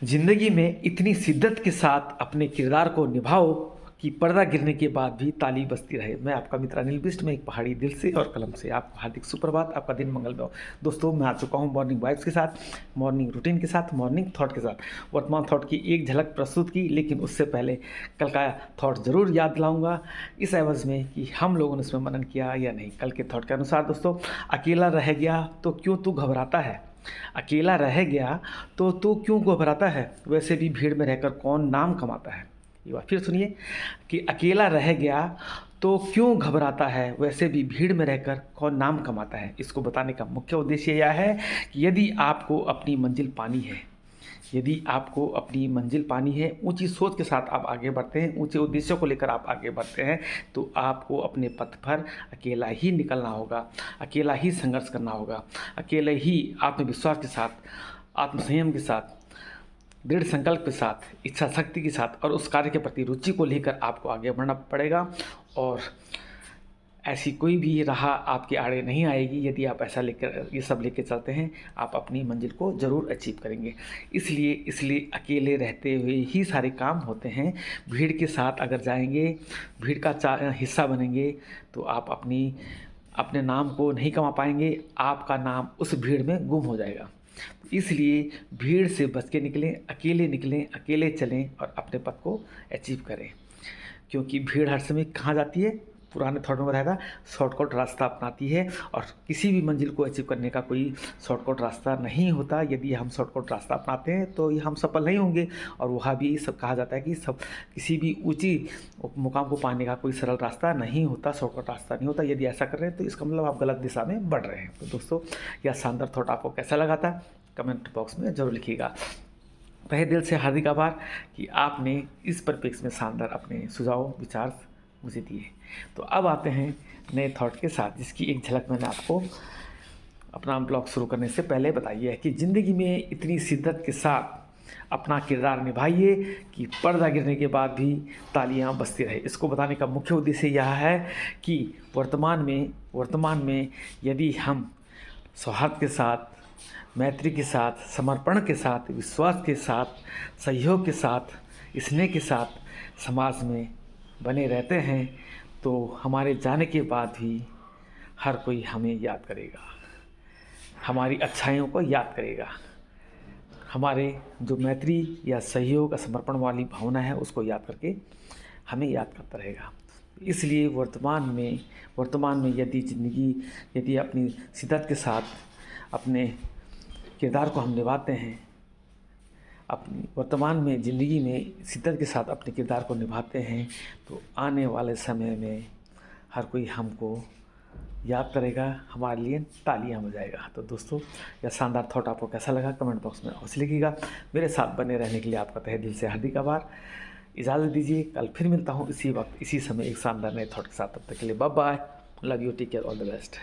ज़िंदगी में इतनी शिद्दत के साथ अपने किरदार को निभाओ कि पर्दा गिरने के बाद भी ताली बजती रहे। मैं आपका मित्र अनिल बिष्ट में एक पहाड़ी दिल से और कलम से आपको हार्दिक सुप्रभात, आपका दिन मंगलमय हो। दोस्तों, मैं आ चुका हूँ मॉर्निंग वाइब्स के साथ, मॉर्निंग रूटीन के साथ, मॉर्निंग थॉट के साथ। वर्तमान थॉट की एक झलक प्रस्तुत की, लेकिन उससे पहले कल का थॉट ज़रूर याद दिलाऊंगा, इस एवज़ में कि हम लोगों ने इसमें मनन किया या नहीं। कल के थॉट के अनुसार दोस्तों, अकेला रह गया तो क्यों तू घबराता है, अकेला रह गया तो तू क्यों घबराता है, वैसे भी भीड़ में रहकर कौन नाम कमाता है। ये बात फिर सुनिए कि अकेला रह गया तो क्यों घबराता है, वैसे भी भीड़ में रहकर कौन नाम कमाता है। इसको बताने का मुख्य उद्देश्य यह है कि यदि आपको अपनी मंजिल पानी है, यदि आपको अपनी मंजिल पानी है, ऊंची सोच के साथ आप आगे बढ़ते हैं, ऊंचे उद्देश्यों को लेकर आप आगे बढ़ते हैं, तो आपको अपने पथ पर अकेला ही निकलना होगा, अकेला ही संघर्ष करना होगा, अकेले ही आत्मविश्वास के साथ, आत्मसंयम के साथ, दृढ़ संकल्प के साथ, इच्छा शक्ति के साथ और उस कार्य के प्रति रुचि को लेकर आपको आगे बढ़ना पड़ेगा। और ऐसी कोई भी राह आपके आड़े नहीं आएगी यदि आप ऐसा लेकर, ये सब लेकर चलते हैं, आप अपनी मंजिल को ज़रूर अचीव करेंगे। इसलिए अकेले रहते हुए ही सारे काम होते हैं। भीड़ के साथ अगर जाएंगे, भीड़ का हिस्सा बनेंगे, तो आप अपने नाम को नहीं कमा पाएंगे, आपका नाम उस भीड़ में गुम हो जाएगा। इसलिए भीड़ से बच के निकलें, अकेले चलें और अपने पथ को अचीव करें। क्योंकि भीड़ हर समय कहाँ जाती है, पुराने थॉट में बताया था, शॉर्टकट रास्ता अपनाती है, और किसी भी मंजिल को अचीव करने का कोई शॉर्टकट रास्ता नहीं होता। यदि हम शॉर्टकट रास्ता अपनाते हैं तो ये हम सफल नहीं होंगे। और वहाँ भी सब कहा जाता है कि सब किसी भी ऊंची मुकाम को पाने का कोई सरल रास्ता नहीं होता, शॉर्टकट रास्ता नहीं होता। यदि ऐसा कर रहे हैं तो इसका मतलब आप गलत दिशा में बढ़ रहे हैं। तो दोस्तों, यह शानदार थॉट आपको कैसा लगा था, कमेंट बॉक्स में ज़रूर लिखिएगा। तहे दिल से हार्दिक आभार कि आपने इस परिप्रेक्ष्य में शानदार अपने सुझाव विचार मुझे दिए। तो अब आते हैं नए थॉट के साथ, जिसकी एक झलक मैंने आपको अपना ब्लॉग शुरू करने से पहले बताई है कि ज़िंदगी में इतनी शिद्दत के साथ अपना किरदार निभाइए कि पर्दा गिरने के बाद भी तालियां बजती रहे। इसको बताने का मुख्य उद्देश्य यह है कि वर्तमान में यदि हम सौहार्द के साथ, मैत्री के साथ, समर्पण के साथ, विश्वास के साथ, सहयोग के साथ, स्नेह के साथ समाज में बने रहते हैं, तो हमारे जाने के बाद भी हर कोई हमें याद करेगा, हमारी अच्छाइयों को याद करेगा, हमारे जो मैत्री या सहयोग, समर्पण वाली भावना है उसको याद करके हमें याद करता रहेगा। इसलिए वर्तमान में यदि अपनी शिद्दत के साथ अपने किरदार को हम निभाते हैं, अपनी वर्तमान में ज़िंदगी में शिद्दत के साथ अपने किरदार को निभाते हैं, तो आने वाले समय में हर कोई हमको याद करेगा, हमारे लिए तालियां बजाएगा। तो दोस्तों, यह शानदार थॉट आपको कैसा लगा, कमेंट बॉक्स में अवश्य लिखिएगा। मेरे साथ बने रहने के लिए आपका तहे दिल से हार्दिक आभार। इजाज़त दीजिए, कल फिर मिलता हूँ इसी वक्त, इसी समय एक शानदार नए थॉट के साथ। तब तक के लिए bye bye, love you, take care, all the best.